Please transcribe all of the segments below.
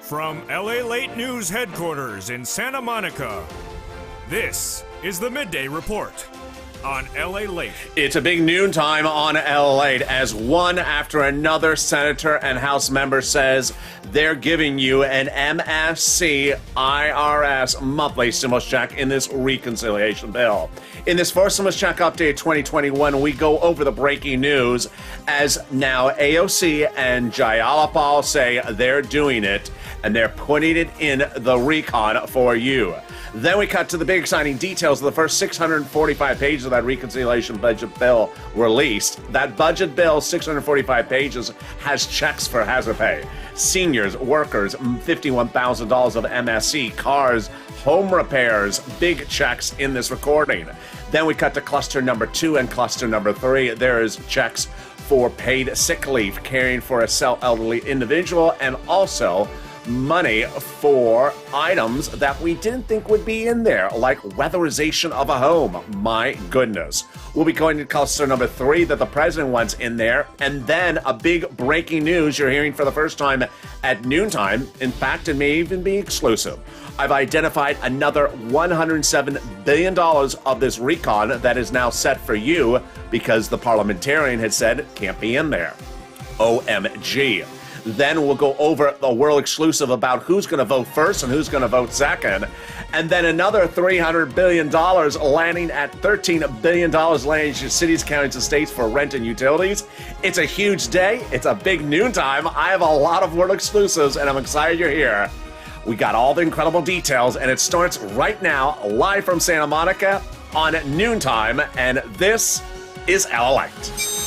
From LALATE News headquarters in Santa Monica, this is the Midday Report on LALATE. It's a big noontime on LALATE as one after another senator and House member says they're giving you an MSC IRS monthly stimulus check in this reconciliation bill. In this first stimulus check update 2021, we go over the breaking news as now AOC and Jayalapal say they're doing it and they're putting it in the recon for you. Then we cut to the big exciting details of the first 645 pages of that reconciliation budget bill released. That budget bill, 645 pages, has checks for hazard pay, seniors, workers, $51,000 of MSC, cars, home repairs, big checks in this recording. Then we cut to cluster number 2 and cluster number 3. There is checks for paid sick leave, caring for a elderly individual, and also money for items that we didn't think would be in there, like weatherization of a home. My goodness. We'll be going to cluster number 3 that the president wants in there, and then a big breaking news you're hearing for the first time at noontime. In fact, it may even be exclusive. I've identified another $107 billion of this recon that is now set for you because the parliamentarian had said it can't be in there. OMG. Then we'll go over the world exclusive about who's going to vote first and who's going to vote second. And then another $300 billion landing at $13 billion landing to cities, counties, and states for rent and utilities. It's a huge day. It's a big noontime. I have a lot of world exclusives, and I'm excited you're here. We got all the incredible details, and it starts right now, live from Santa Monica on noontime, and this is LALATE.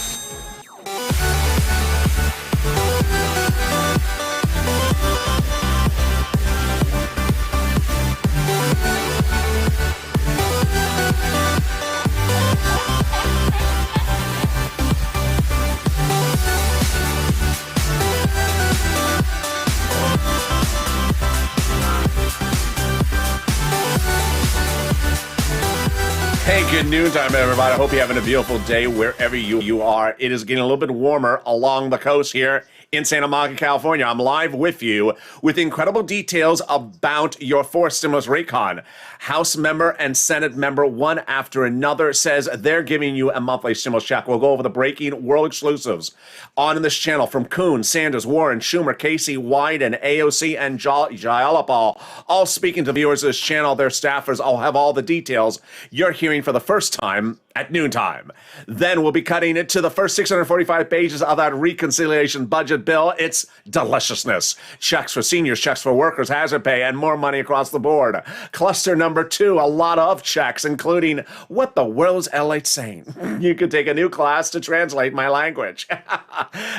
Hey, good noontime, everybody. I hope you're having a beautiful day wherever you are. It is getting a little bit warmer along the coast here in Santa Monica, California. I'm live with you with incredible details about your fourth stimulus recon. House member and Senate member, one after another, says they're giving you a monthly stimulus check. We'll go over the breaking world exclusives on in this channel from Coon, Sanders, Warren, Schumer, Casey, Wyden, and AOC, and Jayalapal, all speaking to viewers of this channel, their staffers. I'll have all the details you're hearing for the first time at noontime. Then we'll be cutting it to the first 645 pages of that reconciliation budget bill. It's deliciousness. Checks for seniors, checks for workers, hazard pay, and more money across the board. Cluster number 2, a lot of checks, including what the world's LALATE saying. You could take a new class to translate my language.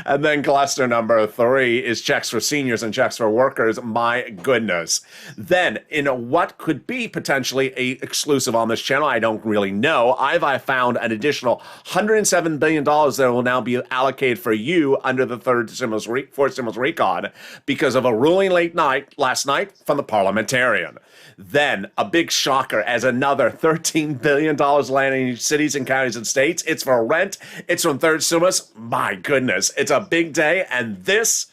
And then cluster number 3 is checks for seniors and checks for workers. My goodness. Then, in what could be potentially a exclusive on this channel, I don't really know, I found an additional $107 billion that will now be allocated for you under the fourth stimulus recon because of a ruling last night from the parliamentarian. Then a big shocker as another $13 billion landing in cities and counties and states. It's for rent. It's from third stimulus. My goodness, it's a big day, and this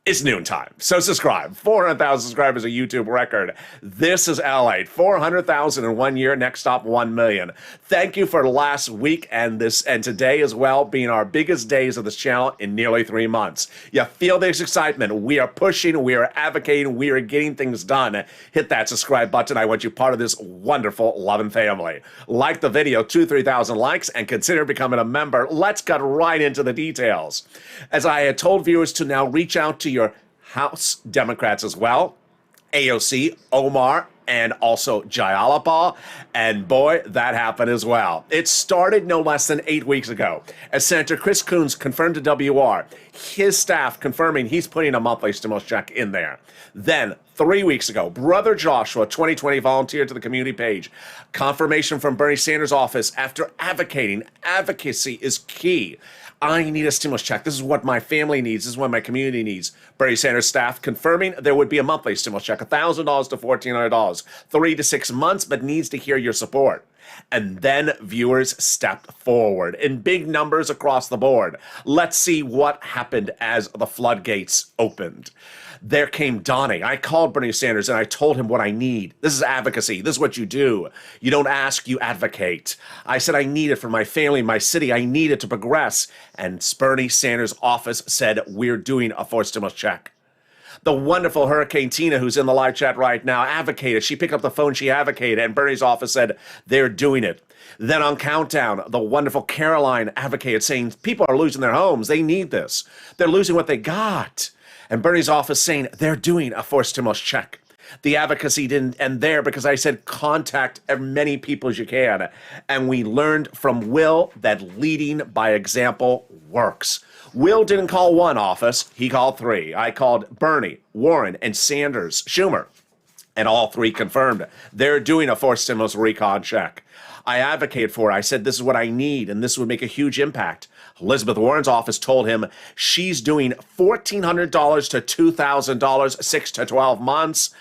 is noontime. So subscribe. 400,000 subscribers, a YouTube record. This is LALATE. 400,000 in 1 year. Next stop, 1 million. Thank you for last week and today as well, being our biggest days of this channel in nearly 3 months. You feel this excitement. We are pushing. We are advocating. We are getting things done. Hit that subscribe button. I want you part of this wonderful loving family. Like the video, 2,000-3,000 likes, and consider becoming a member. Let's get right into the details. As I had told viewers to now reach out to your House Democrats as well, AOC, Omar, and also Jayalapal, and boy, that happened as well. It started no less than 8 weeks ago, as Senator Chris Coons confirmed to WR, his staff confirming he's putting a monthly stimulus check in there. Then, 3 weeks ago, Brother Joshua, 2020, volunteered to the community page. Confirmation from Bernie Sanders' office after advocating. Advocacy is key. I need a stimulus check. This is what my family needs. This is what my community needs. Bernie Sanders staff confirming there would be a monthly stimulus check, $1,000 to $1,400, 3 to 6 months, but needs to hear your support. And then viewers stepped forward in big numbers across the board. Let's see what happened as the floodgates opened. There came Donnie. I called Bernie Sanders and I told him what I need. This is advocacy. This is what you do. You don't ask, you advocate. I said I need it for my family, my city. I need it to progress. And Bernie Sanders' office said, we're doing a forced stimulus check. The wonderful Hurricane Tina, who's in the live chat right now, advocated. She picked up the phone, she advocated, and Bernie's office said, they're doing it. Then on Countdown, the wonderful Caroline advocated, saying people are losing their homes. They need this. They're losing what they got. And Bernie's office saying they're doing a forced stimulus check. The advocacy didn't end there because I said contact as many people as you can. And we learned from Will that leading by example works. Will didn't call one office, he called three. I called Bernie, Warren, and Sanders, Schumer. And all three confirmed they're doing a forced stimulus recon check. I advocated for it. I said this is what I need, and this would make a huge impact. Elizabeth Warren's office told him she's doing $1,400 to $2,000, 6 to 12 months.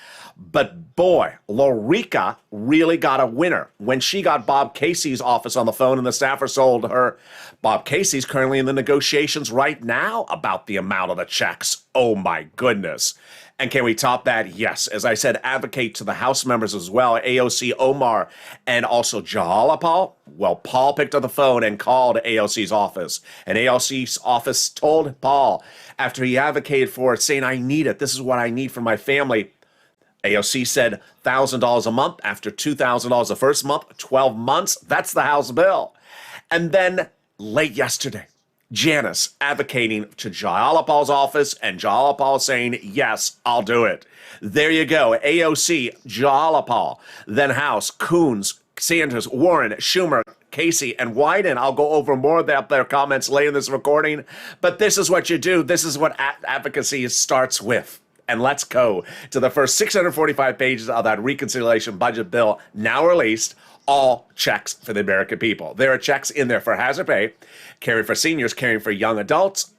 But boy, Lorica really got a winner when she got Bob Casey's office on the phone and the staffer sold her. Bob Casey's currently in the negotiations right now about the amount of the checks. Oh my goodness. And can we top that? Yes. As I said, advocate to the House members as well, AOC Omar and also Jahalapal. Well, Paul picked up the phone and called AOC's office. And AOC's office told Paul, after he advocated for it, saying, I need it. This is what I need for my family. AOC said $1,000 a month after $2,000 the first month, 12 months. That's the House bill. And then late yesterday, Janice advocating to Jahalapal's office and Jahalapal saying, yes, I'll do it. There you go. AOC, Jahalapal, then House, Coons, Sanders, Warren, Schumer, Casey, and Wyden. I'll go over more of their comments later in this recording. But this is what you do. This is what advocacy starts with. And let's go to the first 645 pages of that reconciliation budget bill now released. All checks for the American people. There are checks in there for hazard pay, caring for seniors, caring for young adults,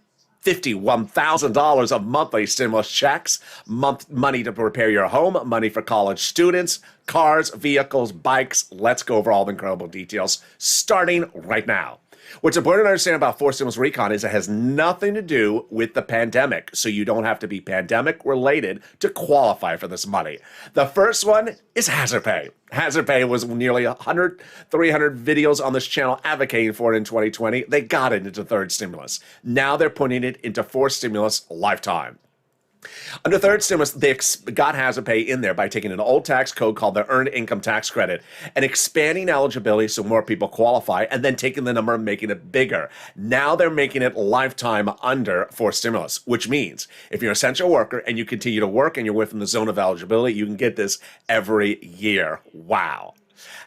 $51,000 of monthly stimulus checks, money to repair your home, money for college students, cars, vehicles, bikes. Let's go over all the incredible details starting right now. What's important to understand about forced stimulus recon is it has nothing to do with the pandemic, so you don't have to be pandemic related to qualify for this money. The first one is hazard pay. Hazard pay was nearly 300 videos on this channel advocating for it in 2020. They got it into third stimulus. Now they're putting it into fourth stimulus lifetime. Under third stimulus, they got hazard pay in there by taking an old tax code called the Earned Income Tax Credit and expanding eligibility so more people qualify, and then taking the number and making it bigger. Now they're making it lifetime under fourth stimulus, which means if you're an essential worker and you continue to work and you're within the zone of eligibility, you can get this every year. Wow.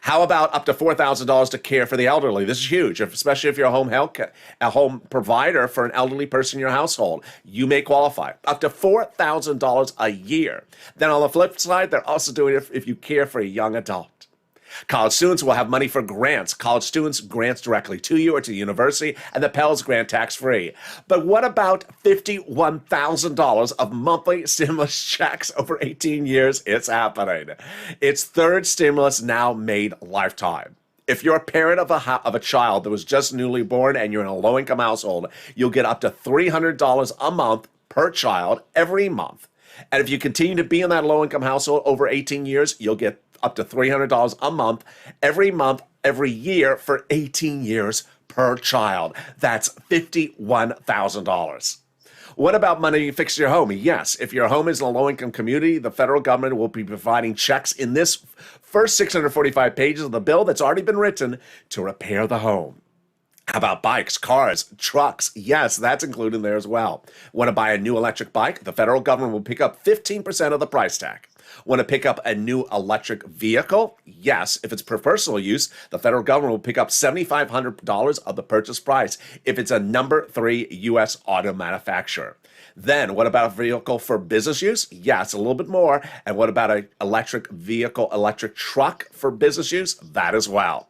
How about up to $4,000 to care for the elderly? This is huge, especially if you're a home provider for an elderly person in your household. You may qualify. Up to $4,000 a year. Then on the flip side, they're also doing it if you care for a young adult. College students will have money for grants. College students grants directly to you or to the university, and the Pell's grant tax-free. But what about $51,000 of monthly stimulus checks over 18 years? It's happening. It's third stimulus now made lifetime. If you're a parent of a child that was just newly born and you're in a low-income household, you'll get up to $300 a month per child every month. And if you continue to be in that low-income household over 18 years, you'll get up to $300 a month, every year for 18 years per child. That's $51,000. What about money to fix your home? Yes, if your home is in a low-income community, the federal government will be providing checks in this first 645 pages of the bill that's already been written to repair the home. How about bikes, cars, trucks? Yes, that's included in there as well. Want to buy a new electric bike? The federal government will pick up 15% of the price tag. Want to pick up a new electric vehicle? Yes, if it's for personal use, the federal government will pick up $7,500 of the purchase price if it's a number 3 U.S. auto manufacturer. Then, what about a vehicle for business use? Yes, a little bit more. And what about an electric vehicle, electric truck for business use? That as well.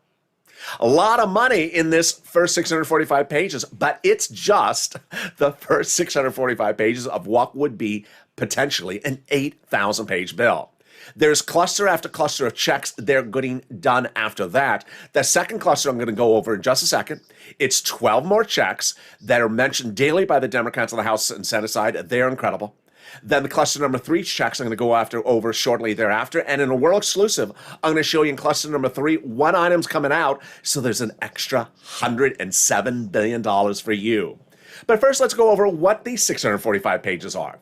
A lot of money in this first 645 pages, but it's just the first 645 pages of what would be potentially an 8,000-page bill. There's cluster after cluster of checks they're getting done after that. The second cluster I'm going to go over in just a second. It's 12 more checks that are mentioned daily by the Democrats on the House and Senate side. They're incredible. Then the cluster number 3 checks I'm going to go over shortly thereafter. And in a world exclusive, I'm going to show you in cluster number 3 what item's coming out. So there's an extra $107 billion for you. But first, let's go over what these 645 pages are.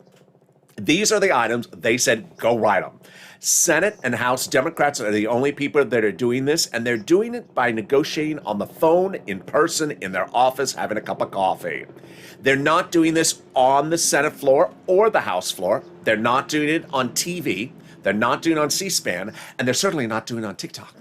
These are the items they said go write them. Senate and House Democrats are the only people that are doing this, and they're doing it by negotiating on the phone, in person, in their office, having a cup of coffee. They're not doing this on the Senate floor or the House floor. They're not doing it on TV. They're not doing it on C-SPAN, and they're certainly not doing it on TikTok.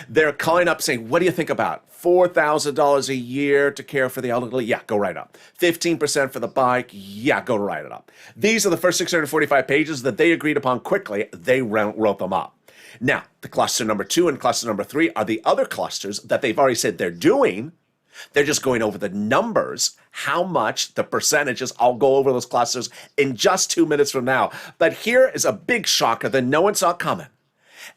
They're calling up saying, what do you think about $4,000 a year to care for the elderly? Yeah, go right up. 15% for the bike? Yeah, go right it up. These are the first 645 pages that they agreed upon quickly. They wrote them up. Now, the cluster number 2 and cluster number 3 are the other clusters that they've already said they're doing. They're just going over the numbers, how much, the percentages. I'll go over those clusters in just 2 minutes from now. But here is a big shocker that no one saw coming.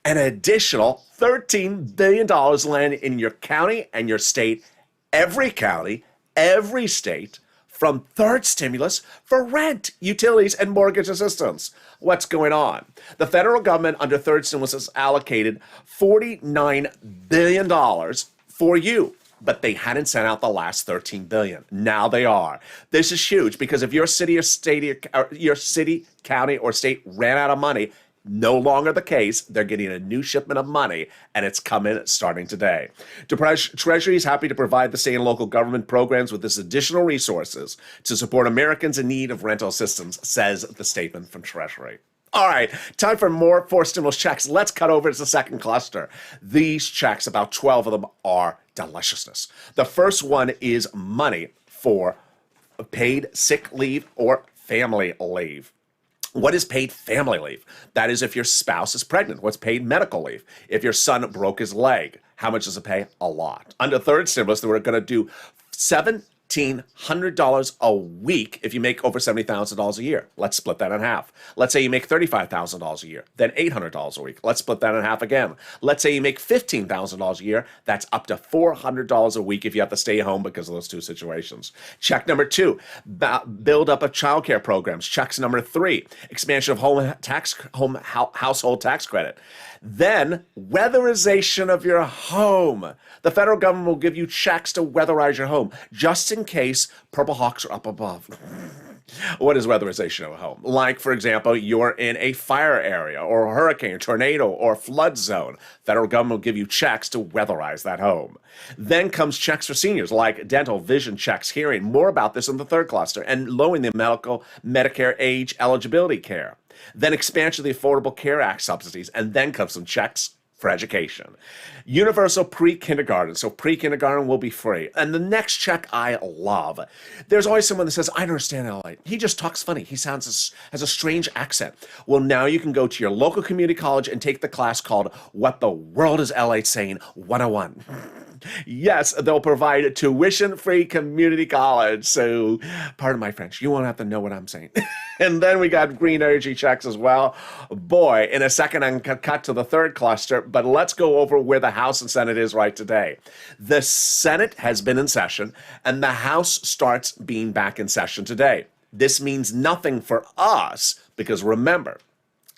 An additional $13 billion land in your county and your state, every county, every state, from third stimulus for rent, utilities, and mortgage assistance. What's going on? The federal government under third stimulus has allocated $49 billion for you, but they hadn't sent out the last $13 billion. Now they are. This is huge because if your city or state, or your city, county, or state ran out of money, no longer the case. They're getting a new shipment of money, and it's coming starting today. Treasury is happy to provide the state and local government programs with this additional resources to support Americans in need of rental assistance, says the statement from Treasury. All right, time for more stimulus checks. Let's cut over to the second cluster. These checks, about 12 of them, are deliciousness. The first one is money for paid sick leave or family leave. What is paid family leave? That is if your spouse is pregnant. What's paid medical leave? If your son broke his leg, how much does it pay? A lot. Under third stimulus, we're going to do $1,700 a week if you make over $70,000 a year. Let's split that in half. Let's say you make $35,000 a year, then $800 a week. Let's split that in half again. Let's say you make $15,000 a year. That's up to $400 a week if you have to stay home because of those two situations. Check number 2, build up of child care programs. Checks number 3, expansion of household tax credit. Then weatherization of your home. The federal government will give you checks to weatherize your home, just in case Purple Hawks are up above. What is weatherization of a home? Like, for example, you're in a fire area or a hurricane, tornado, or flood zone. Federal government will give you checks to weatherize that home. Then comes checks for seniors, like dental, vision checks, hearing. More about this in the third cluster, and lowering the Medicare age eligibility care. Then expansion of the Affordable Care Act subsidies, and then comes some checks for education. Universal pre-kindergarten, so pre-kindergarten will be free. And the next check I love. There's always someone that says, I don't understand LALATE. He just talks funny. He has a strange accent. Well, now you can go to your local community college and take the class called What the World is LALATE Saying 101. Yes, they'll provide tuition-free community college. So, pardon my French, you won't have to know what I'm saying. And then we got green energy checks as well. Boy, in a second, I'm going to cut to the third cluster, but let's go over where the House and Senate is right today. The Senate has been in session, and the House starts being back in session today. This means nothing for us, because remember,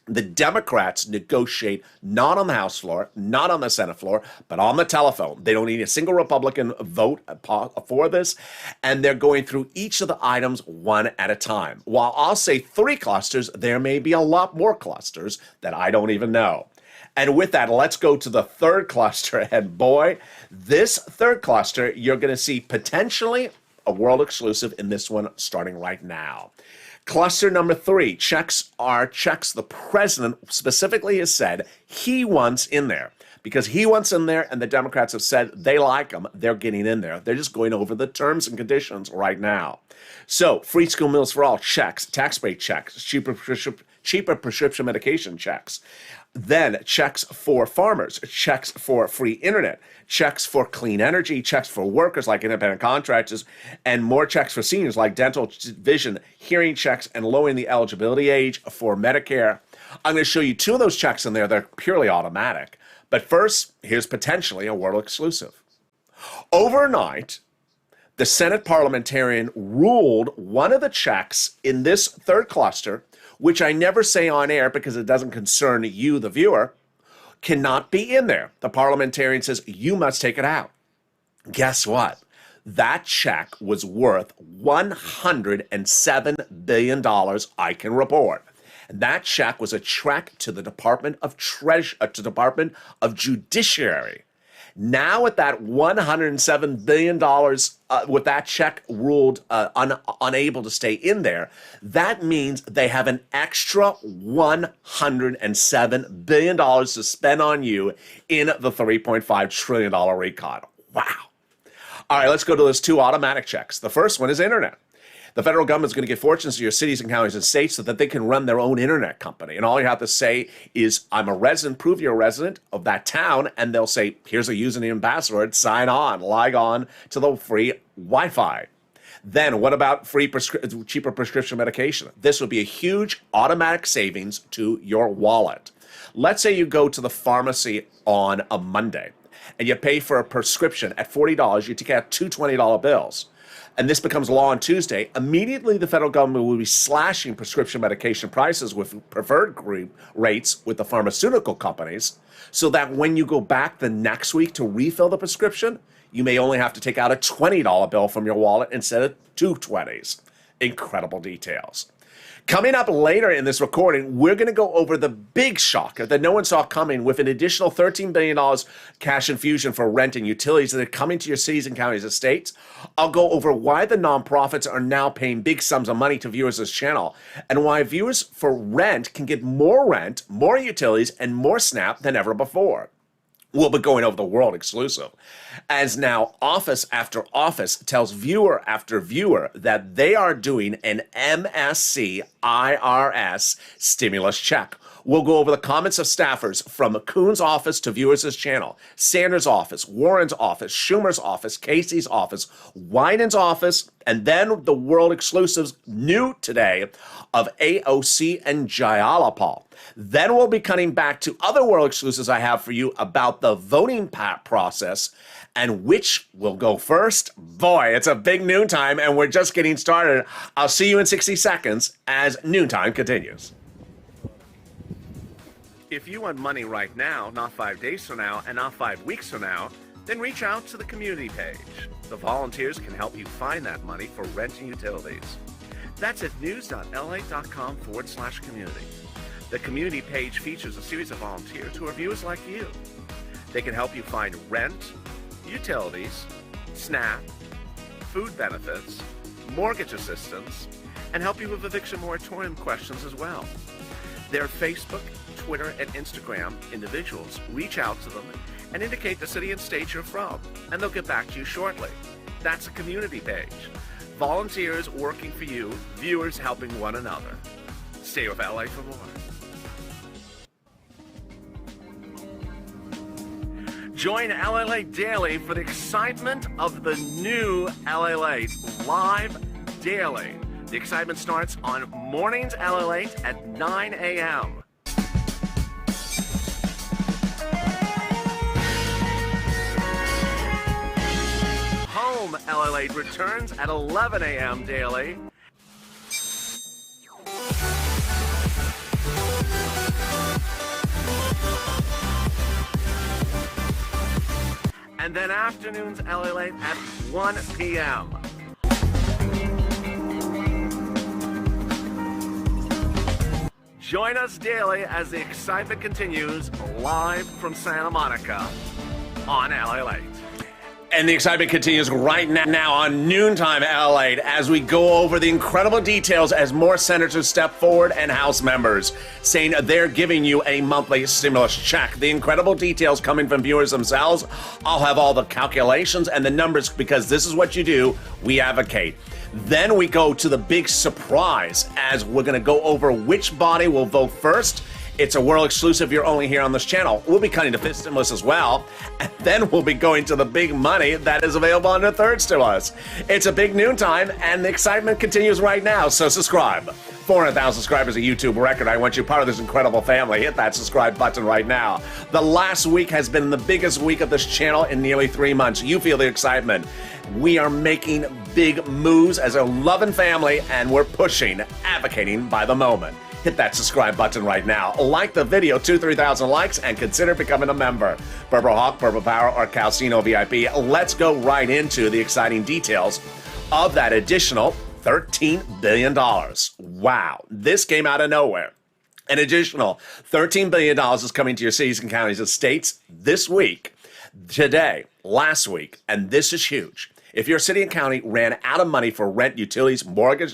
the Democrats negotiate not on the House floor, not on the Senate floor, but on the telephone. They don't need a single Republican vote for this, and they're going through each of the items one at a time. While I'll say 3 clusters, there may be a lot more clusters that I don't even know. And with that, let's go to the third cluster. And boy, this third cluster, you're going to see potentially a world exclusive in this one starting right now. Cluster number 3, checks are checks the president specifically has said he wants in there. Because he wants in there, and the Democrats have said they like them, they're getting in there. They're just going over the terms and conditions right now. So, free school meals for all, checks, tax break checks, cheaper prescription medication checks. Then checks for farmers, checks for free internet, checks for clean energy, checks for workers like independent contractors, and more checks for seniors like dental, vision, hearing checks, and lowering the eligibility age for Medicare. I'm going to show you 2 of those checks in there that are purely automatic. But first, here's potentially a world exclusive. Overnight, the Senate parliamentarian ruled one of the checks in this third cluster, which I never say on air because it doesn't concern you, the viewer, cannot be in there. The parliamentarian says, you must take it out. Guess what? That check was worth $107 billion, I can report. That check was a check to the Department of Judiciary. Now with that $107 billion, with that check ruled unable to stay in there, that means they have an extra $107 billion to spend on you in the $3.5 trillion recon. Wow. All right, let's go to those 2 automatic checks. The first one is internet. The federal government is going to give fortunes to your cities and counties and states so that they can run their own internet company. And all you have to say is, I'm a resident, prove you're a resident of that town, and they'll say, here's a username and password, sign on, log on to the free Wi-Fi. Then what about cheaper prescription medication? This would be a huge automatic savings to your wallet. Let's say you go to the pharmacy on a Monday, and you pay for a prescription at $40, you take out 2 $20 bills. And this becomes law on Tuesday, immediately the federal government will be slashing prescription medication prices with preferred rates with the pharmaceutical companies, so that when you go back the next week to refill the prescription, you may only have to take out a $20 bill from your wallet instead of 2 $20s. Incredible details. Coming up later in this recording, we're going to go over the big shocker that no one saw coming with an additional $13 billion cash infusion for rent and utilities that are coming to your cities and counties and states. I'll go over why the nonprofits are now paying big sums of money to viewers of this channel, and why viewers for rent can get more utilities, and more SNAP than ever before. We'll be going over the world exclusive, as now office after office tells viewer after viewer that they are doing an MSC IRS stimulus check. We'll go over the comments of staffers from Coon's office to viewers' this channel, Sanders' office, Warren's office, Schumer's office, Casey's office, Wyden's office, and then the world exclusives new today of AOC and Jayalapal. Then we'll be cutting back to other world exclusives I have for you about the voting process and which will go first. Boy, it's a big noontime and we're just getting started. I'll see you in 60 seconds as noontime continues. If you want money right now, not 5 days from now, and not 5 weeks from now, then reach out to the community page. The volunteers can help you find that money for rent and utilities. That's at news.la.com/community. The community page features a series of volunteers who are viewers like you. They can help you find rent, utilities, SNAP, food benefits, mortgage assistance, and help you with eviction moratorium questions as well. Their Facebook, Twitter, and Instagram individuals reach out to them and indicate the city and state you're from, and they'll get back to you shortly. That's a community page. Volunteers working for you, viewers helping one another. Stay with LA for more. Join LALATE Daily for the excitement of the new LALATE live daily. The excitement starts on mornings LALATE at 9 a.m. Home LALATE returns at 11 a.m. daily. And then afternoons LALATE at 1 p.m. Join us daily as the excitement continues live from Santa Monica on LALATE. And the excitement continues right now on Noontime LALATE as we go over the incredible details as more senators step forward and House members saying they're giving you a monthly stimulus check. The incredible details coming from viewers themselves. I'll have all the calculations and the numbers because this is what you do. We advocate. Then we go to the big surprise as we're going to go over which body will vote first. It's a world exclusive you're only here on this channel. We'll be cutting to fifth stimulus as well. And then we'll be going to the big money that is available under third stimulus. It's a big noontime and the excitement continues right now. So subscribe. 400,000 subscribers, a YouTube record. I want you part of this incredible family. Hit that subscribe button right now. The last week has been the biggest week of this channel in nearly 3 months. You feel the excitement. We are making big moves as a loving family and we're pushing, advocating by the moment. Hit that subscribe button right now. Like the video, 2,000-3,000 likes, and consider becoming a member. Purple Hawk, Purple Power, or Calcino VIP. Let's go right into the exciting details of that additional $13 billion. Wow, this came out of nowhere. An additional $13 billion is coming to your cities and counties and states this week, today, last week, and this is huge. If your city and county ran out of money for rent, utilities, mortgage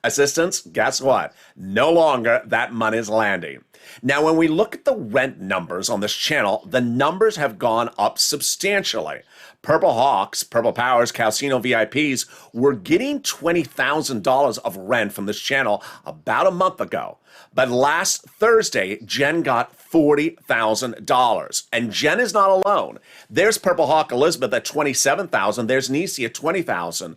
assistance, guess what? No longer that money is landing. Now, when we look at the rent numbers on this channel, the numbers have gone up substantially. Purple Hawks, Purple Powers, Calcino VIPs were getting $20,000 of rent from this channel about a month ago. But last Thursday, Jen got $40,000. And Jen is not alone. There's Purple Hawk Elizabeth at $27,000. There's Nisi at $20,000.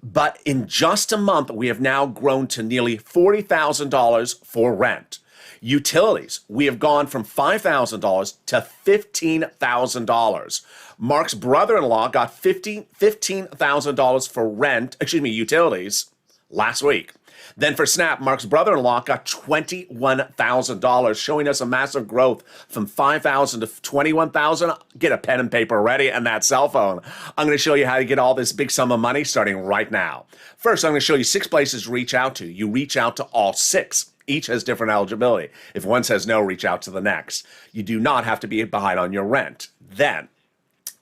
But in just a month, we have now grown to nearly $40,000 for rent. Utilities, we have gone from $5,000 to $15,000. Mark's brother-in-law got $15,000 for rent, utilities, last week. Then for SNAP, Mark's brother-in-law got $21,000, showing us a massive growth from $5,000 to $21,000. Get a pen and paper ready and that cell phone. I'm going to show you how to get all this big sum of money starting right now. First, I'm going to show you 6 places to reach out to. You reach out to all 6. Each has different eligibility. If one says no, reach out to the next. You do not have to be behind on your rent. Then,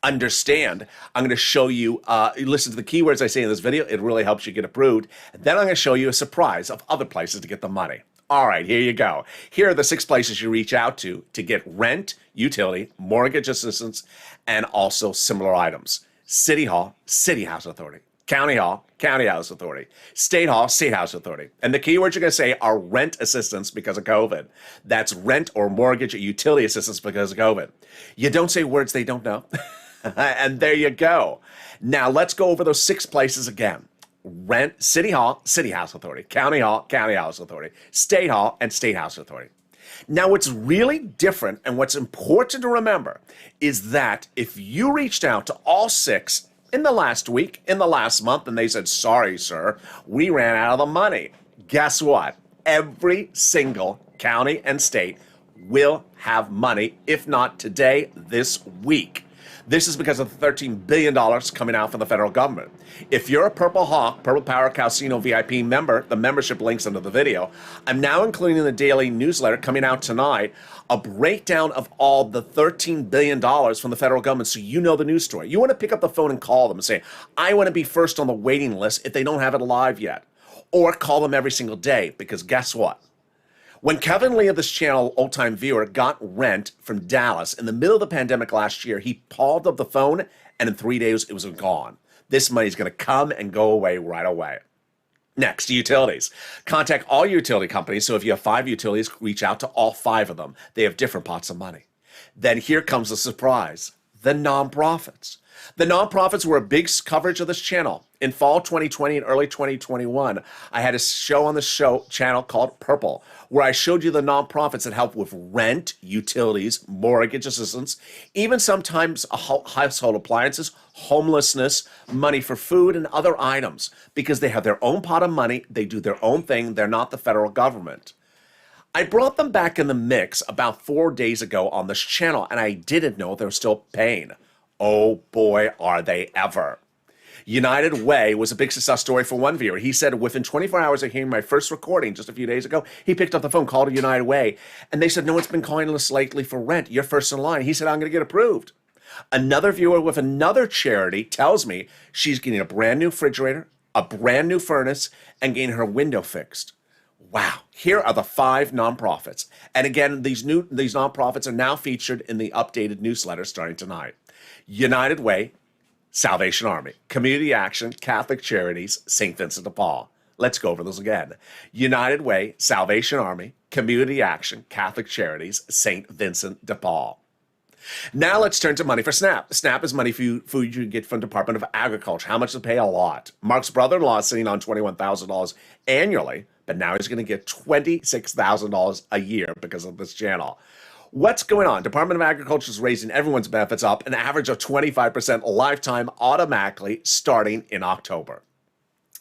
understand, I'm going to show you, listen to the keywords I say in this video. It really helps you get approved. Then I'm going to show you a surprise of other places to get the money. All right, here you go. Here are the 6 places you reach out to get rent, utility, mortgage assistance, and also similar items. City Hall, City House Authority. County Hall, County House Authority. State Hall, State House Authority. And the keywords you're going to say are rent assistance because of COVID. That's rent or mortgage or utility assistance because of COVID. You don't say words they don't know. And there you go. Now let's go over those 6 places again. Rent, City Hall, City House Authority. County Hall, County House Authority. State Hall, and State House Authority. Now what's really different and what's important to remember is that if you reached out to all 6 in the last week, in the last month, and they said, sorry, sir, we ran out of the money. Guess what? Every single county and state will have money, if not today, this week. This is because of the $13 billion coming out from the federal government. If you're a Purple Hawk, Purple Power Calcino VIP member, the membership link's under the video. I'm now including in the daily newsletter coming out tonight a breakdown of all the $13 billion from the federal government so you know the news story. You want to pick up the phone and call them and say, I want to be first on the waiting list if they don't have it live yet. Or call them every single day because guess what? When Kevin Lee of this channel, old-time viewer, got rent from Dallas in the middle of the pandemic last year, he called up the phone and in 3 days it was gone. This money is going to come and go away right away. Next, utilities. Contact all utility companies. So if you have 5 utilities, reach out to all 5 of them. They have different pots of money. Then here comes the surprise, the nonprofits. The nonprofits were a big coverage of this channel. In fall 2020 and early 2021, I had a show on the channel called Purple, where I showed you the nonprofits that help with rent, utilities, mortgage assistance, even sometimes household appliances, homelessness, money for food, and other items. Because they have their own pot of money, they do their own thing, they're not the federal government. I brought them back in the mix about 4 days ago on this channel, and I didn't know they were still paying. Oh boy, are they ever. United Way was a big success story for one viewer. He said within 24 hours of hearing my first recording just a few days ago, he picked up the phone, called United Way, and they said, no one's been calling us lately for rent. You're first in line. He said, I'm going to get approved. Another viewer with another charity tells me she's getting a brand new refrigerator, a brand new furnace, and getting her window fixed. Wow, here are the 5 nonprofits. And again, these nonprofits are now featured in the updated newsletter starting tonight. United Way, Salvation Army, Community Action, Catholic Charities, St. Vincent de Paul. Let's go over those again. United Way, Salvation Army, Community Action, Catholic Charities, St. Vincent de Paul. Now let's turn to money for SNAP. SNAP is money for food you get from Department of Agriculture. How much to pay? A lot. Mark's brother-in-law is sitting on $21,000 annually, but now he's going to get $26,000 a year because of this channel. What's going on? Department of Agriculture is raising everyone's benefits up an average of 25% lifetime automatically starting in October.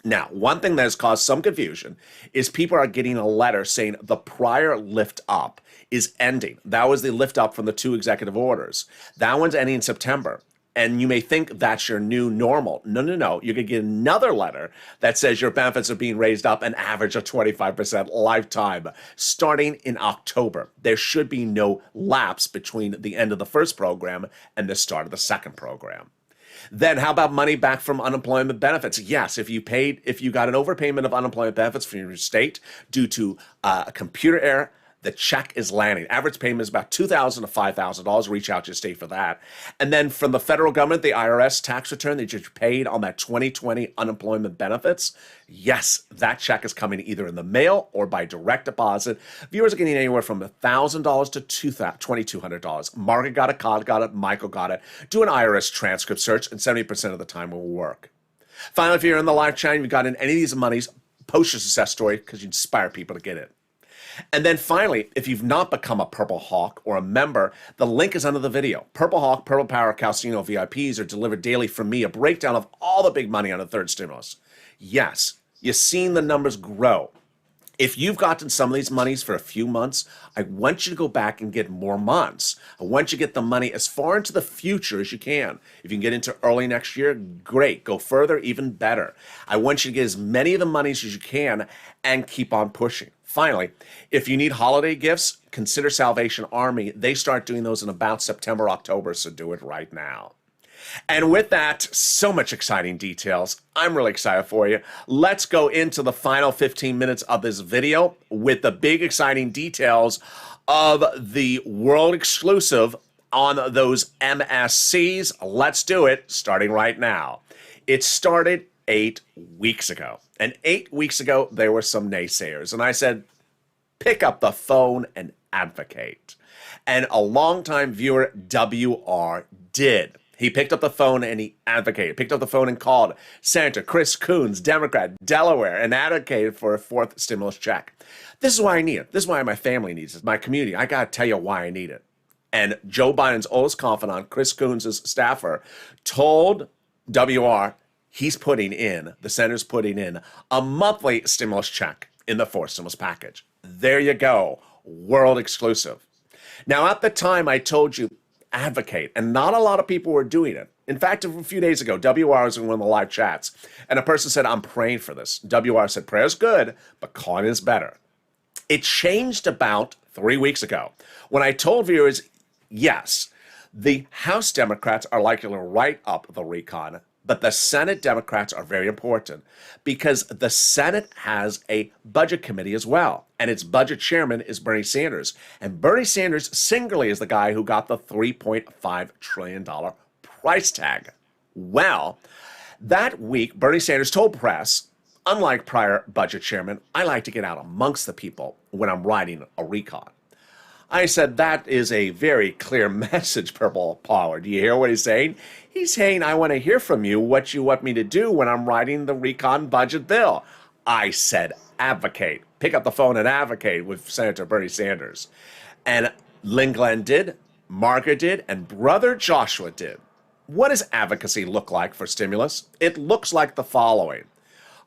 Now, one thing that has caused some confusion is people are getting a letter saying the prior lift up is ending. That was the lift up from the 2 executive orders. That one's ending in September. And you may think that's your new normal. No. You're going to get another letter that says your benefits are being raised up an average of 25% lifetime starting in October. There should be no lapse between the end of the first program and the start of the second program. Then how about money back from unemployment benefits? Yes, if you got an overpayment of unemployment benefits from your state due to a computer error, the check is landing. Average payment is about $2,000 to $5,000. Reach out to your state for that. And then from the federal government, the IRS tax return that you paid on that 2020 unemployment benefits, yes, that check is coming either in the mail or by direct deposit. Viewers are getting anywhere from $1,000 to $2,200. Margaret got it, Todd got it, Michael got it. Do an IRS transcript search, and 70% of the time it will work. Finally, if you're in the live chat and you've gotten any of these monies, post your success story because you inspire people to get it. And then finally, if you've not become a Purple Hawk or a member, the link is under the video. Purple Hawk, Purple Power, Calcino VIPs are delivered daily from me, a breakdown of all the big money on the third stimulus. Yes, you've seen the numbers grow. If you've gotten some of these monies for a few months, I want you to go back and get more months. I want you to get the money as far into the future as you can. If you can get into early next year, great. Go further, even better. I want you to get as many of the monies as you can and keep on pushing. Finally, if you need holiday gifts, consider Salvation Army. They start doing those in about September, October, so do it right now. And with that, so much exciting details. I'm really excited for you. Let's go into the final 15 minutes of this video with the big exciting details of the world exclusive on those MSCs. Let's do it, starting right now. It started 8 weeks ago. And 8 weeks ago, there were some naysayers. And I said, pick up the phone and advocate. And a longtime viewer, WR, did. He picked up the phone and he advocated. Picked up the phone and called Senator Chris Coons, Democrat, Delaware, and advocated for a 4th stimulus check. This is why I need it. This is why my family needs it. My community. I got to tell you why I need it. And Joe Biden's oldest confidant, Chris Coons' staffer, told WR he's putting in, the senator's putting in, a monthly stimulus check in the 4th stimulus package. There you go. World exclusive. Now, at the time, I told you, advocate, and not a lot of people were doing it. In fact, a few days ago, WR was in one of the live chats, and a person said, I'm praying for this. WR said, prayer's good, but calling is better. It changed about 3 weeks ago when I told viewers, yes, the House Democrats are likely to write up the recon, but the Senate Democrats are very important because the Senate has a budget committee as well, and its budget chairman is Bernie Sanders. And Bernie Sanders singularly is the guy who got the $3.5 trillion price tag. Well, that week, Bernie Sanders told press, unlike prior budget chairman, I like to get out amongst the people when I'm writing a recon. I said, that is a very clear message, Purple Power. Do you hear what he's saying? He's saying, I want to hear from you what you want me to do when I'm writing the recon budget bill. I said, advocate. Pick up the phone and advocate with Senator Bernie Sanders. And Lynn Glenn did, Margaret did, and Brother Joshua did. What does advocacy look like for stimulus? It looks like the following.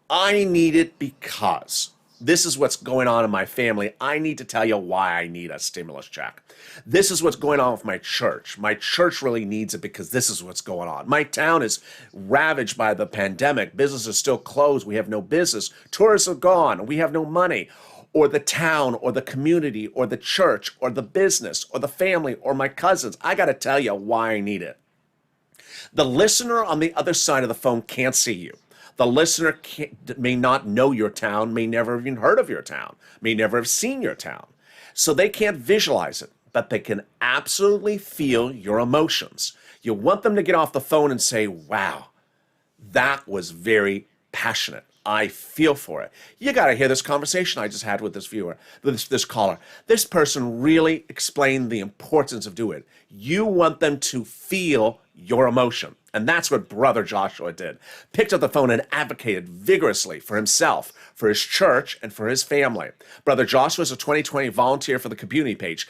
I need it because this is what's going on in my family. I need to tell you why I need a stimulus check. This is what's going on with my church. My church really needs it because this is what's going on. My town is ravaged by the pandemic. Business is still closed. We have no business. Tourists are gone. We have no money. Or the town, or the community, or the church, or the business, or the family, or my cousins. I got to tell you why I need it. The listener on the other side of the phone can't see you. The listener may not know your town, may never have even heard of your town, may never have seen your town. So they can't visualize it. but they can absolutely feel your emotions. You want them to get off the phone and say, wow, that was very passionate. I feel for it. You got to hear this conversation I just had with this viewer, this caller. This person really explained the importance of doing it. You want them to feel your emotion. And that's what Brother Joshua did. Picked up the phone and advocated vigorously for himself, for his church, and for his family. Brother Joshua is a 2020 volunteer for the community page.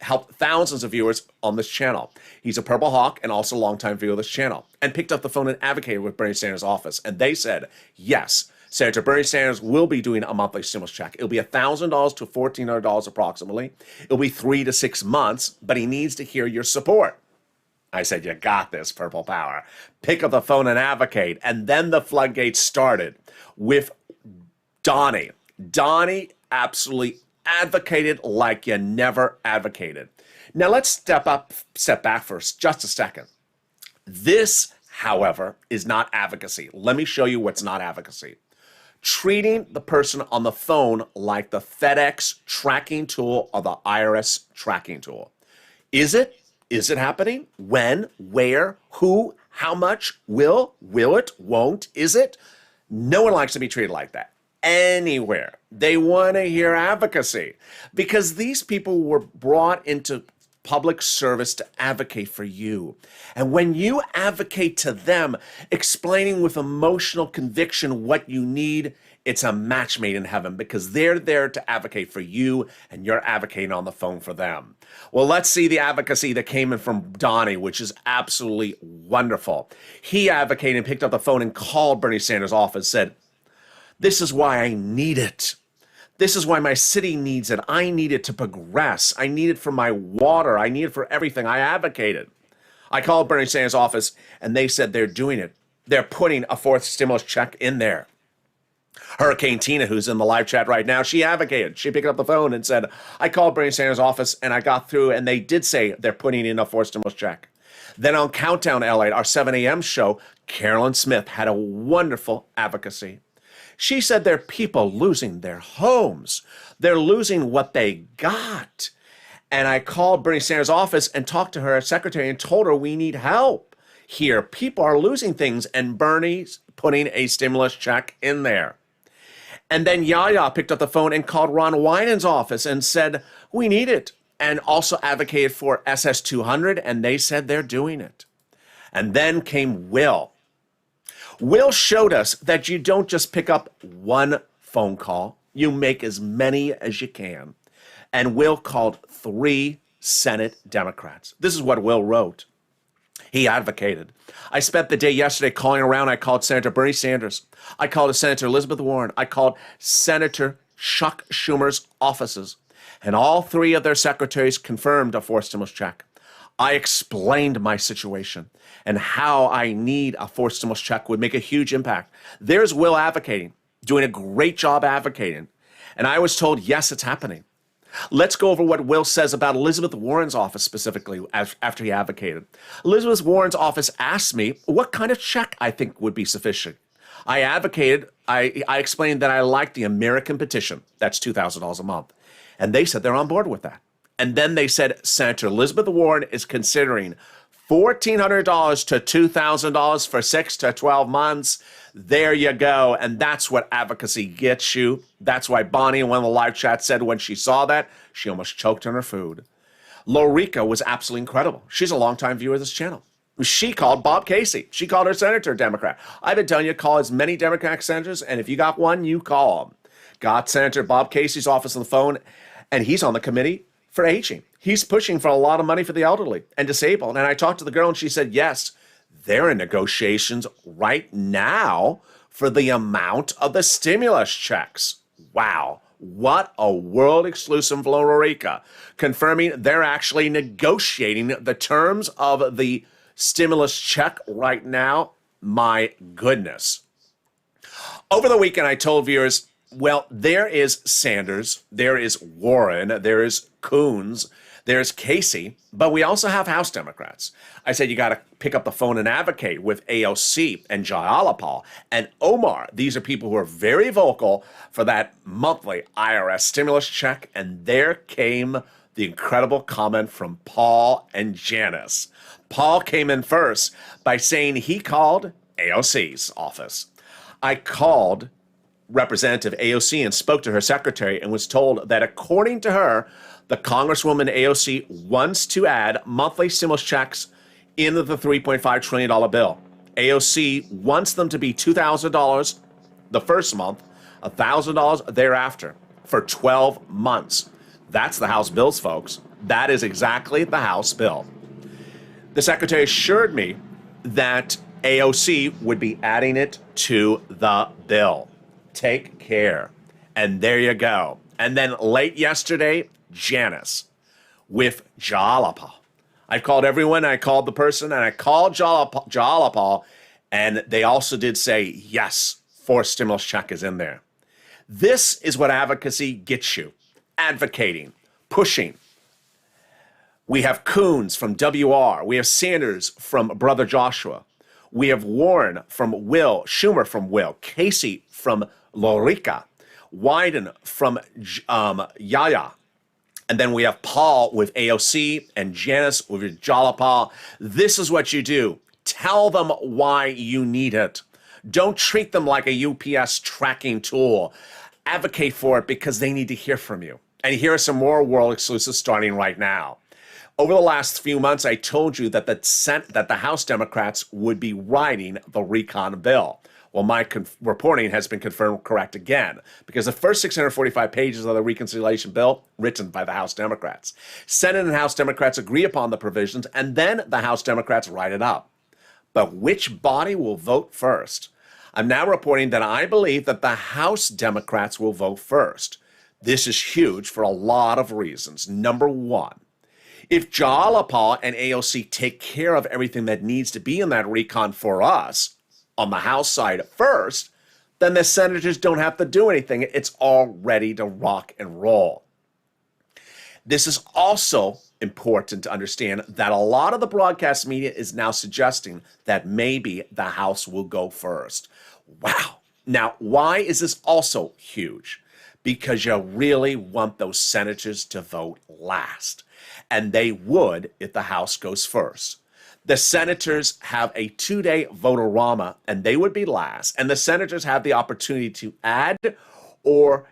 Helped thousands of viewers on this channel. He's a Purple Hawk and also a longtime viewer of this channel. And picked up the phone and advocated with Bernie Sanders' office. And they said, yes, Senator Bernie Sanders will be doing a monthly stimulus check. It'll be $1,000 to $1,400 approximately. It'll be 3 to 6 months, but he needs to hear your support. I said, you got this, Purple Power. Pick up the phone and advocate. And then the floodgates started with Donnie. Donnie absolutely advocated like you never advocated. Now let's step back for just a second. This, however, is not advocacy. Let me show you what's not advocacy. Treating the person on the phone like the FedEx tracking tool or the IRS tracking tool. Is it? Is it happening? When? Where? Who? How much? Will it? Won't? Is it? No one likes to be treated like that. Anywhere. They want to hear advocacy because these people were brought into public service to advocate for you. And when you advocate to them, explaining with emotional conviction what you need, it's a match made in heaven because they're there to advocate for you and you're advocating on the phone for them. Well, let's see the advocacy that came in from Donnie, which is absolutely wonderful. He advocated and picked up the phone and called Bernie Sanders' office, said, this is why I need it. This is why my city needs it. I need it to progress. I need it for my water. I need it for everything. I advocated. I called Bernie Sanders' office, and they said they're doing it. They're putting a fourth stimulus check in there. Hurricane Tina, who's in the live chat right now, she advocated. She picked up the phone and said, I called Bernie Sanders' office, and I got through, and they did say they're putting in a fourth stimulus check. Then on Countdown LA, our 7 a.m. show, Carolyn Smith had a wonderful advocacy. She said there are people losing their homes. They're losing what they got. And I called Bernie Sanders' office and talked to her secretary and told her we need help here. People are losing things, and Bernie's putting a stimulus check in there. And then Yaya picked up the phone and called Ron Wyden's office and said, we need it. And also advocated for SS200, and they said they're doing it. And then came Will. Will showed us that you don't just pick up one phone call. You make as many as you can. And Will called 3 Senate Democrats. This is what Will wrote. He advocated. I spent the day yesterday calling around. I called Senator Bernie Sanders. I called Senator Elizabeth Warren. I called Senator Chuck Schumer's offices. And all 3 of their secretaries confirmed a fourth stimulus check. I explained my situation and how I need a fourth stimulus check would make a huge impact. There's Will advocating, doing a great job advocating. And I was told, yes, it's happening. Let's go over what Will says about Elizabeth Warren's office specifically after he advocated. Elizabeth Warren's office asked me what kind of check I think would be sufficient. I advocated, I explained that I like the American petition. That's $2,000 a month. And they said they're on board with that. And then they said Senator Elizabeth Warren is considering $1,400 to $2,000 for 6 to 12 months. There you go. And that's what advocacy gets you. That's why Bonnie in one of the live chats said when she saw that, she almost choked on her food. Lorica was absolutely incredible. She's a longtime viewer of this channel. She called Bob Casey. She called her senator a Democrat. I've been telling you, call as many Democratic senators, and if you got one, you call them. Got Senator Bob Casey's office on the phone, and he's on the committee for aging. He's pushing for a lot of money for the elderly and disabled. And I talked to the girl and she said, yes, they're in negotiations right now for the amount of the stimulus checks. Wow. What a world exclusive from Lorica, confirming they're actually negotiating the terms of the stimulus check right now. My goodness. Over the weekend, I told viewers, well, there is Sanders, there is Warren, there is Coons, there's Casey, but we also have House Democrats. I said you got to pick up the phone and advocate with AOC and Jayalapal and Omar. These are people who are very vocal for that monthly IRS stimulus check, and there came the incredible comment from Paul and Janice. Paul came in first by saying he called AOC's office. I called Representative AOC and spoke to her secretary and was told that according to her, the Congresswoman AOC wants to add monthly stimulus checks into the $3.5 trillion bill. AOC wants them to be $2,000 the first month, $1,000 thereafter for 12 months. That's the House bills, folks. That is exactly the House bill. The secretary assured me that AOC would be adding it to the bill. Take care. And there you go. And then late yesterday, Janice with Jalapa. I called everyone, I called the person, and I called Jalapa, and they also did say, yes, forced stimulus check is in there. This is what advocacy gets you. Advocating, pushing. We have Coons from WR. We have Sanders from Brother Joshua. We have Warren from Will, Schumer from Will, Casey from Lorica, Wyden from Yaya. And then we have Paul with AOC and Janice with Jalapa. This is what you do. Tell them why you need it. Don't treat them like a UPS tracking tool. Advocate for it because they need to hear from you. And here are some more world exclusives starting right now. Over the last few months, I told you that the House Democrats would be writing the recon bill. Well, my reporting has been confirmed correct again, because the first 645 pages of the reconciliation bill written by the House Democrats. Senate and House Democrats agree upon the provisions, and then the House Democrats write it up. But which body will vote first? I'm now reporting that I believe that the House Democrats will vote first. This is huge for a lot of reasons. Number one, if Jalapa and AOC take care of everything that needs to be in that recon for us on the House side first, then the senators don't have to do anything. It's all ready to rock and roll. This is also important to understand that a lot of the broadcast media is now suggesting that maybe the House will go first. Wow. Now, why is this also huge? Because you really want those senators to vote last. And they would if the House goes first. The senators have a 2-day vote-a-rama, and they would be last. And the senators have the opportunity to add or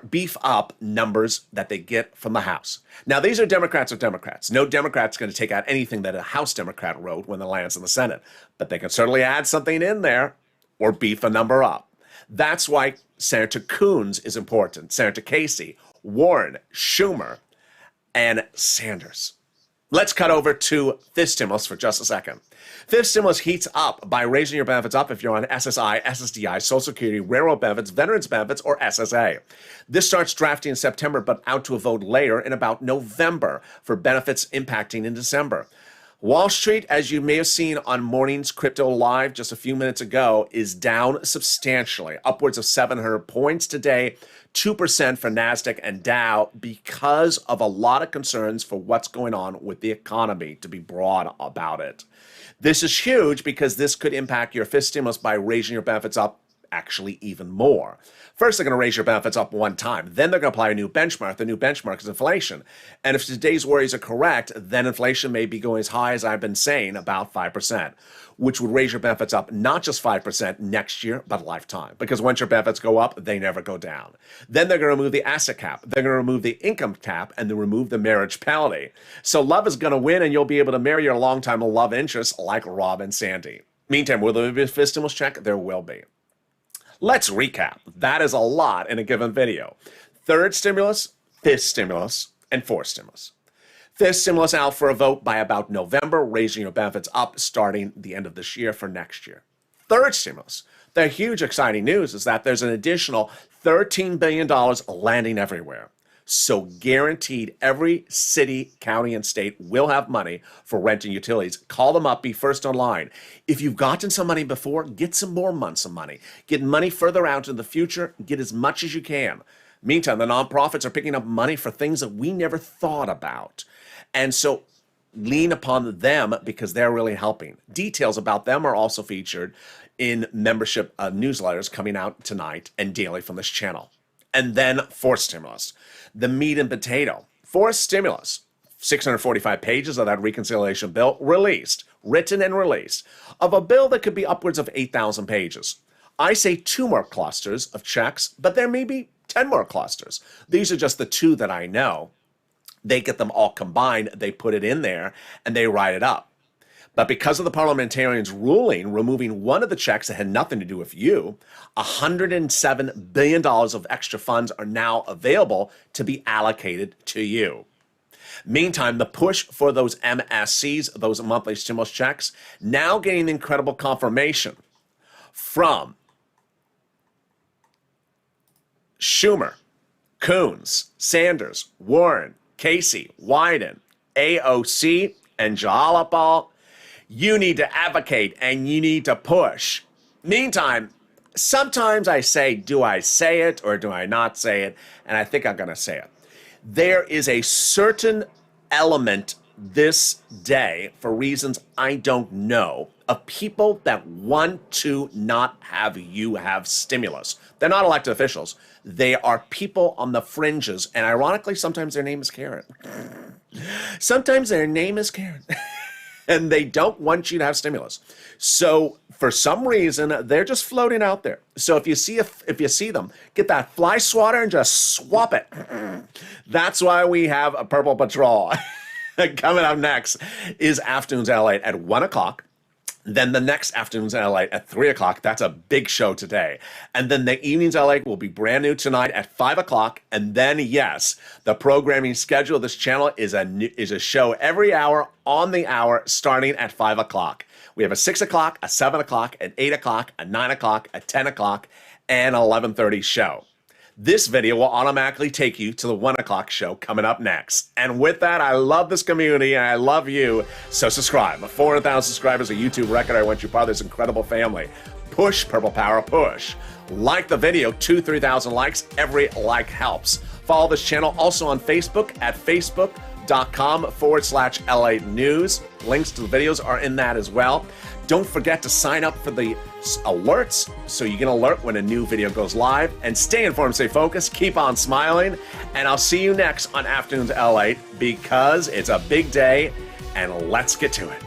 beef up numbers that they get from the House. Now, these are Democrats or Democrats. No Democrat's going to take out anything that a House Democrat wrote when it lands in the Senate. But they can certainly add something in there or beef a number up. That's why Senator Coons is important. Senator Casey, Warren, Schumer, and Sanders. Let's cut over to fifth stimulus for just a second. Fifth stimulus heats up by raising your benefits up if you're on SSI, SSDI, Social Security, railroad benefits, veterans benefits, or SSA. This starts drafting in September, but out to a vote later in about November for benefits impacting in December. Wall Street, as you may have seen on morning's Crypto Live just a few minutes ago, is down substantially, upwards of 700 points today, 2% for NASDAQ and Dow, because of a lot of concerns for what's going on with the economy, to be broad about it. This is huge because this could impact your fifth stimulus by raising your benefits up actually even more. First, they're going to raise your benefits up one time. Then they're going to apply a new benchmark. The new benchmark is inflation. And if today's worries are correct, then inflation may be going as high as I've been saying, about 5%, which would raise your benefits up not just 5% next year, but a lifetime. Because once your benefits go up, they never go down. Then they're going to remove the asset cap. They're going to remove the income cap, and then remove the marriage penalty. So love is going to win, and you'll be able to marry your longtime love interests like Rob and Sandy. Meantime, will there be a fifth stimulus check? There will be. Let's recap. That is a lot in a given video. Third stimulus, fifth stimulus, and fourth stimulus. Fifth stimulus out for a vote by about November, raising your benefits up starting the end of this year for next year. Third stimulus. The huge exciting news is that there's an additional $13 billion landing everywhere. So guaranteed every city, county, and state will have money for rent and utilities. Call them up, be first online. If you've gotten some money before, get some more months of money. Get money further out in the future, get as much as you can. Meantime, the nonprofits are picking up money for things that we never thought about. And so lean upon them because they're really helping. Details about them are also featured in membership newsletters coming out tonight and daily from this channel. And then fourth stimulus, the meat and potato. for stimulus. 645 pages of that reconciliation bill released, written and released, of a bill that could be upwards of 8,000 pages. I say 2 more clusters of checks, but there may be 10 more clusters. These are just the 2 that I know. They get them all combined, they put it in there, and they write it up. But because of the parliamentarians' ruling, removing one of the checks that had nothing to do with you, $107 billion of extra funds are now available to be allocated to you. Meantime, the push for those MSCs, those monthly stimulus checks, now getting incredible confirmation from Schumer, Coons, Sanders, Warren, Casey, Wyden, AOC, and Jalopal. You need to advocate and you need to push. Meantime, sometimes I say, do I say it or do I not say it? And I think I'm going to say it. There is a certain element this day, for reasons I don't know, of people that want to not have you have stimulus. They're not elected officials. They are people on the fringes. And ironically, sometimes their name is Karen. Sometimes their name is Karen. And they don't want you to have stimulus. So for some reason, they're just floating out there. So if you see them, get that fly swatter and just swap it. That's why we have a Purple Patrol. Coming up next is Afternoons LALATE at 1 o'clock. Then the next Afternoons LALATE at 3 o'clock. That's a big show today. And then the Evenings LALATE will be brand new tonight at 5 o'clock. And then, yes, the programming schedule of this channel is a show every hour on the hour starting at 5 o'clock. We have a 6 o'clock, a 7 o'clock, an 8 o'clock, a 9 o'clock, a 10 o'clock, and an 11:30 show. This video will automatically take you to the 1 o'clock show coming up next. And with that, I love this community and I love you. So subscribe. 400,000 subscribers, a YouTube record. I want you part of this incredible family. Push, Purple Power, push. Like the video, 2,000-3,000 likes. Every like helps. Follow this channel also on Facebook at facebook.com/LA News. Links to the videos are in that as well. Don't forget to sign up for the alerts so you get an alert when a new video goes live. And stay informed, stay focused, keep on smiling. And I'll see you next on Afternoons LALATE because it's a big day and let's get to it.